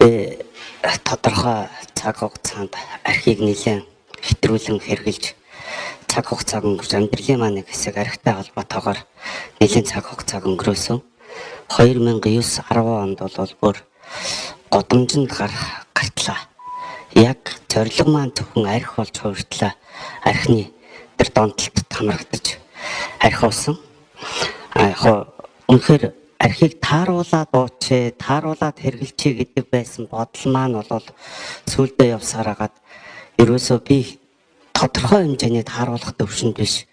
Би тодорхой цаг хугацаанд архийг нэлээд хэтрүүлэн хэрэгжилж цаг хугацааг өнгөрч амьдралын маань нэг хэсэг архитай холбоотойгоор нэлээд цаг хугацааг өнгөрөөсөн. 2009-10 онд бол бүр годамжинд гартлаа. Яг зорилго маань зөвхөн архи болж хувиртлаа. Архины тэр донтолд хамрагдаж архиусан. Яг үнэхээр архийг тааруулаад уучээ, тааруулаад хэрэгжилчээ гэдэг байсан бодол маань бол сүүлдээ явсараагаад ерөөсөө би тодорхой хэмжээний тааруулах төвшөнд биш.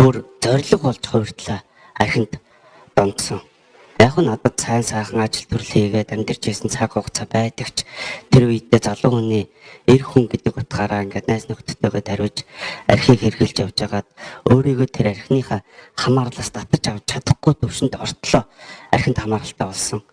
Бүр зориг болж хувиртлаа. Архинд донтсон. Яг нь надад сайн сайхан ажил төрөл хийгээд амьдарч ирсэн цаг хугацаа байдаг ч тэр үедээ залуу хүний эр хүн гэдэг утгаараа ингээд найз нөхдөдтэйгээ тариуж архийг хэрэгжилж явж байгаад өөрийгөө тэр архиныхаа хамаарлаас татаж авч чадахгүй төвшөнд ортлоо. Архинд хамааралтай болсон.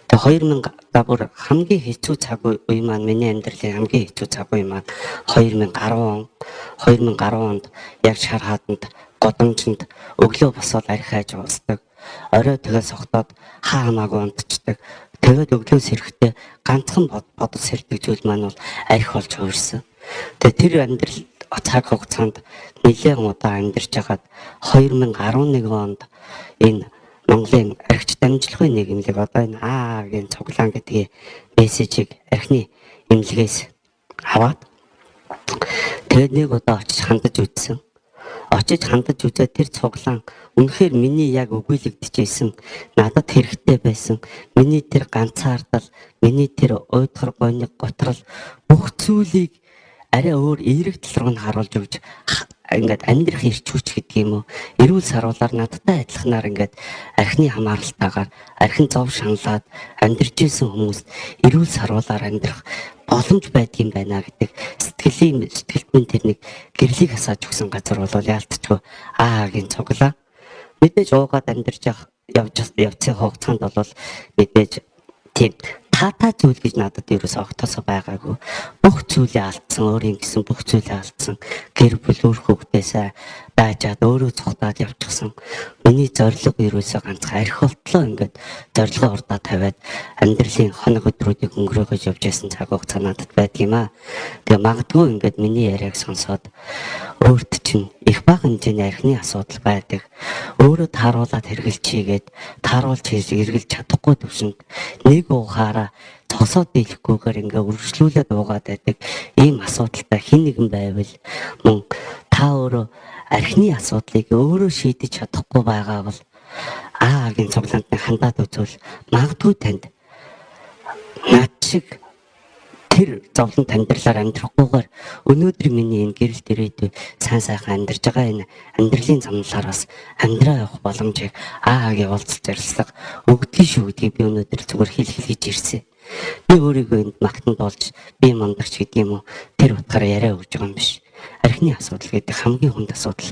Тэгээ 2000 бүр хамгийн хэцүү цаг үе маань миний амьдралын хамгийн хэцүү цаг үе маань 2010 он. 2010 онд яг шар хааданд годамжинд өглөө босоод архи хайж уусдаг. Орой тэгээ согтоод хаа хамаагүй унтчихдаг. Тэгээд өглөөс эрэхтэй ганцхан бодол сэрдэг зүйл маань бол архи болж хувирсан. Тэгээ тэр амьдрал цаг хугацаанд нэлээд удаа амьдарч хагаад 2011 онд энэ Монголын архич дамжлагын нийгэмлэг одоо энэ АА-гийн цуглаан гэдгийг мессежийг архины эмнэлгээс аваад тэгээд нэг удаа очиж хандаж үзсэн. Очиж хандаж үзээд тэр цуглаан үнэхээр миний яг өгүүлэгдэжсэн, надад хэрэгтэй байсан, миний тэр ганцаардал, миний тэр уйдгар гониг готрол бүх зүйлийг арай өөр эерэг тал руу нь харуулж өгч ингээд амьдрах эрч хүч гэдэг юм уу, эрүүл саруулаар надтай адилханаар ингээд архины хамааралтайгаар архин зов шаналаад амьдарч исэн хүмүүст эрүүл саруулаар амьдрах боломж байдгийн байна гэдэг сэтгэлд минь тэр нэг гэрлийг хасааж өгсөн газар бол яалтчгүй аагийн цуглаа. Мэдээж уугаад амьдарч явцын хугацаанд бол мэдээж тийм таатай зүйл гэж надад ерөөсөө огтосоо байгаагүй. Бүх зүйлээ алдсан, өөрийн гэсэн бүх зүйлээ алдсан. Гэр бүл өөр хүүхдээсээ даажаад өөрөө цухтаад явчихсан. Миний зорилго ерөөсөө ганцхан архивтлоо ингээд зорилгоо урдаа тавиад амьдралын хоног өдрүүдийг өнгөрөөгөж явж байсан цаг хугацаа надад байдаг юм аа. Тэгээ магадгүй ингээд миний яриаг сонсоод өөрт чинь их бага хэмжээний архины асуудал байдаг. Өөрөө тааруулаад хэрэгжилчийгээд тааруулж хэрэгжилж чадахгүй төвшөнд нэг уухаараа цогсоод дийлэхгүйгээр ингээ үргэлжлүүлээд уугаад байдаг ийм асуудалтай хэн нэгэн байвал мөн та өөрөө архины асуудлыг өөрөө шийдэж чадахгүй байгаа бол аагийн цуглаанд хандаад үзвэл магадгүй танд над шиг тэр зовлон амьдралаар амьдрахгүйгээр өнөөдөр миний энэ гэрэл дээрээ сайн сайхан амьдарч байгаа энэ амьдралын замналаар бас амьдраа явах боломжийг аагийн уулзалт ярилцлага өгдгийг шүү гэдгийг би өнөөдөр зүгээр хэлж ирсэн. Би өөрийгөө энд магтанд болж би мандагч гэдэг юм уу тэр утгаараа яриа өгж байгаа юм биш. Архины асуудал гэдэг хамгийн хүнд асуудал.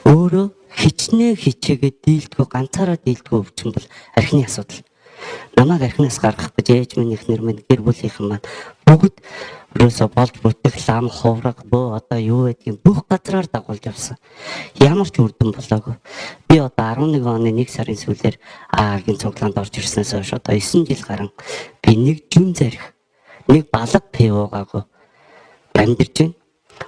Өөрөө хичээгээд дийлдэггүй ганцаараа дийлдэггүй өвчин бол архины асуудал. Намайг архинаас гаргах гэж ээж минь эхнэр минь гэр бүлийнхэн маань бүгд ерөөсө болж бүтгэл ам хувраг бөө одоо юу гэдгийг бүх газраар дагуулж явсан. Ямар ч үрдэн болоогүй. Би одоо 11 оны 1 сарын сүүлээр аагийн цуглаанд орж ирснээс хойш одоо 9 жил гарan би нэг жүн зарих нэг балга пив уугаагүй амьдарч байна.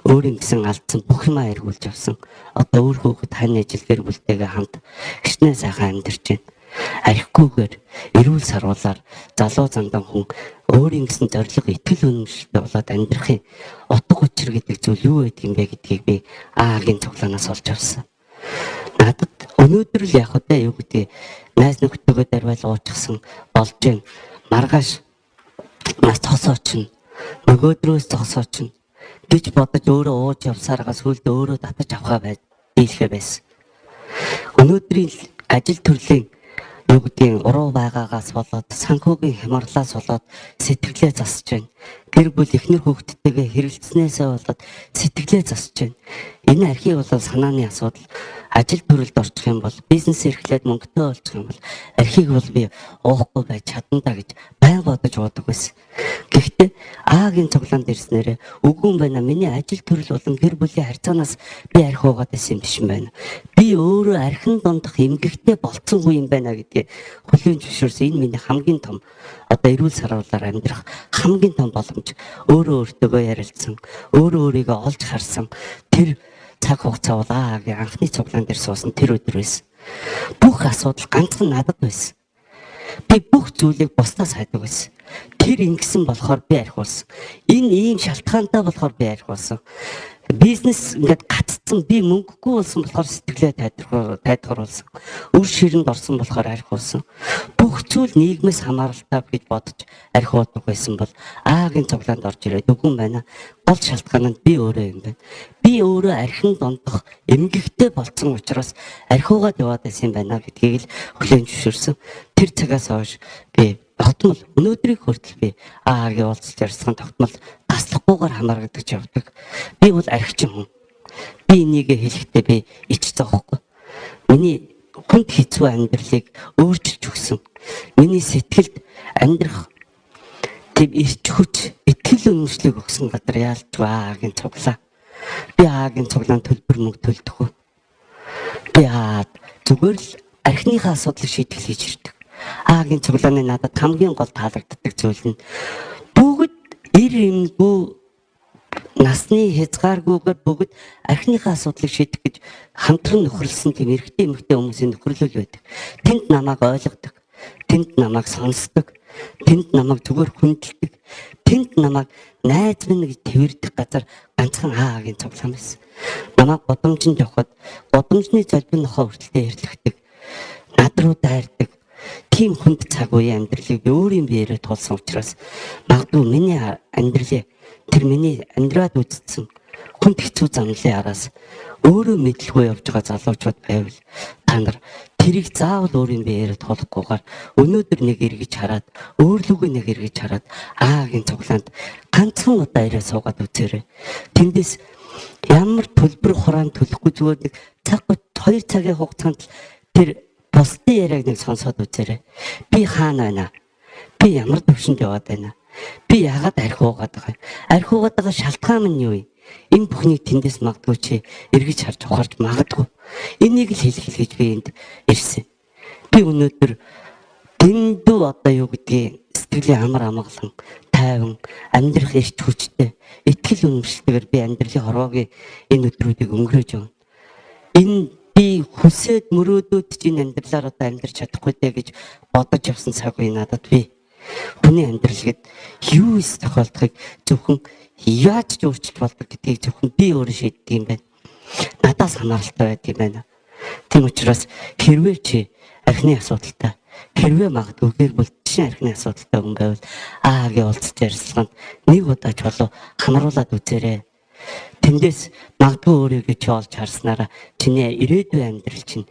Өөрийн гэсэн алдсан бүх юмаа эргүүлж авсан. Одоо өөр хүүхэд тань ажил гэр бүлтэйгээ хамт гişнээ сайхан амьдарч байна. Архигүйгээр эрүүл саруулаар залуу зандан хүн өөрийн гэсэн зорилго итгэл үнэмшилтэй болоод амьдрахын утга учир гэдэг зүйл юу гэдэг юм бэ гэдгийг би аагийн цуглаанаас олж авсан. Надад өнөөдөр л яг одоо юу гэдэг найз нөхдөдөө дарвал уучихсан болж байна. Маргааш нас цосооч нөгөөдрөөс цосооч гэж бодож өөрөө ууж явсараа сүлд өөрөө татаж авахаа байж дийлхэ байсан. Өнөөдрийн ажил төрлийн юу гэдгийг уруу байгаагаас болоод санхүүгийн хямралаас болоод сэтгэлээ засаж байна. Гэр бүл эхнэр хүүхдтэйгээ хэрэлцснээсээ болоод сэтгэлээ засаж байна. Энэ архи бол санааны асуудал. Ажил төрөлд орчих юм бол бизнес эрхлээд мөнгөтэй болчих юм бол архийг бол би уухгүй байж чадна да гэж байн бодож уудаг байсан. Тэгэхдээ Агийн цуглаанд ирснээрээ үгүй юм байна. Миний ажил төрөл болон гэр бүлийн харьцаанаас би архи уугаад байсан юм биш юм байна. Би өөрөө архин дондох эмгэгтэй болцсонгүй юм байна гэдгийг хүлээн зөвшөөрсөн. Энэ миний хамгийн том одоо эрүүл саруулаар амьдрах хамгийн том боломж. Өөрөө өөртөөгөө ярилцсан, өөрөө өөрийгөө олж харсан тэр цаг хугацаа бол Агийн анхны цуглаан дээр суусан тэр өдөр байсан. Бүх асуудал ганцхан надад байсан. Би бүх зүйлийг бусдаас хайдаг байсан. Тэр ингэсэн болохоор би архи болсон. Энэ ийм шалтгаантай болохоор би архи болсон. Бизнес ингээд гаццсан, би мөнгөгүй болсон болохоор сэтгэлээ тайдгар болсон. Үр ширэнд орсон болохоор архи болсон. Бүх зүйл нийгмээс хамааралтай гэж бодож архи уудаг байсан бол Агийн цуглаанд орж ирээд үгүй байна. Гол шалтгаан нь би өөрөө юм байна. Би өөрөө архин дондох эмгэгтэй болцсон учраас архиугаад яваад байсан юм байна гэдгийг л хүлээн зөвшөөрсөн. Тэр цагаас хойш би тогтмол өнөөдрийг хүртэл би Агийн уулзалт ярилцсан тогтмол таслахгүйгээр хамаарагдаж явдаг. Би бол архичин хүн. Би энийг хэлэхдээ би ич зоохгүй. Миний хүнд хэцүү амьдралыг өөрчилж өгсөн. Миний сэтгэлд амьдрах тийм ирч хүч, итгэл үнэмшлийг өгсөн газар яалтгүй Агийн цуглаа. Би Агийн цуглаанд төлбөр мөнгө төлдөг. Би зүгээр л архиныхаа асуудлыг шийдэх хийж ирдэг. Агийн цуглааны надад хамгийн гол таалагддаг зүйл нь бүгд эр эмгүй насны хязгааргүйгээр бүгд архиныхаа асуудлыг шийдэх гэж хамтран нөхөрлсөн тийм эрэгтэй эмэгтэй хүмүүсийн нөхөрлөл байдаг. Тэнд намайг ойлгодог, тэнд намайг сонсдог, тэнд намайг зүгээр хүндэлдэг, тэнд намайг найз минь гэж тэрвэрдэг газар ганцхан Агийн цуглаан байсан. Намайг годомжинд явахад годомжны золбин нохоо хүртэлтэй хэрлэгдэг, над руу дайрдаг. Тийм хүнд цаг үеийн амьдралыг өөрийн биеэрээ тулсан учраас магадгүй миний амьдралыг тэр миний амьдраад үзсэн хүнд хэцүү замлын араас өөрөө мэдлгүй явж байгаа залуучууд байвал та нар тэрийг заавал өөрийн биеэрээ тулахгүйгээр өнөөдөр нэг эргэж хараад өөрлөгөө нэг эргэж хараад Агийн цуглаанд ганцхан удаа ирээ суугаад үзээрэй. Тэндээс ямар төлбөр хураан төлөхгүй зүгээр нэг цаг 2 цагийн хугацаанд тэр бусдын яриаг нэг сонсоод үзээрэй. Би хаана байна? Би ямар төвшөнд яваад байна? Би яагаад архи уугаад байгаа юм? Архи уугаад байгаа шалтгаан нь юу юм? Энэ бүхнийг тэндээс магадгүй чи эргэж харж ухаарч магадгүй. Энийг л хэлэх гэж би энд ирсэн. Би өнөөдөр дэндүү одоо юу гэдгийг сэтгэлийн амар амгалан, тайван, амьдрах эрч хүчтэй, итгэл үнэмшилтэйгээр би амьдралын хорвоогийн энэ өдрүүдийг өнгөрөөж явна. Энэ би хүсээд мөрөөдөөд чинь амьдралаар одоо амьдрч чадахгүй дээ гэж бодож явсан цаг үе надад би. Хүний амьдрал гэд юу ის тохиолдохыг зөвхөн яаж ч өөрчлөлт болдог гэдгийг зөвхөн би өөрөө шийддэг юм байна. Надаас хамааралтай байдаг юм байна. Тийм учраас хэрвээ чи архины асуудалтай, хэрвээ магадгүй гэр бүлийн архины асуудалтай хүн байвал Агийн уулзалт ярилцлаганд нэг удаач болов хамруулад үзээрэй. Тэндээс магадгүй өөрийгөө чи олж харснараа чиний ирээдүйн амьдрал чинь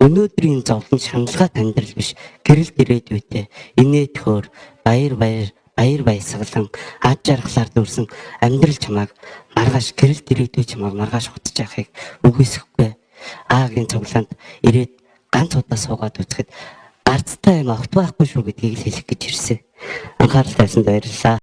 өнөөдрийн зовлон шаналгаад амьдрал биш, гэрэлт ирээдүйтэй инээдхөөр баяр баясгалан аж жаргалаар дүүрсэн амьдрал чамайг маргааш гэрэлт ирээдүй чамайг маргааш утж яахыг үгүйсэхгүй. Агийн цуглаанд ирээд ганц удаа суугаад үзэхэд гарцтай юм огт байхгүй шүү гэдгийг хэлэх гэж ирсэн. Анхаарал тавьсанд баярлалаа.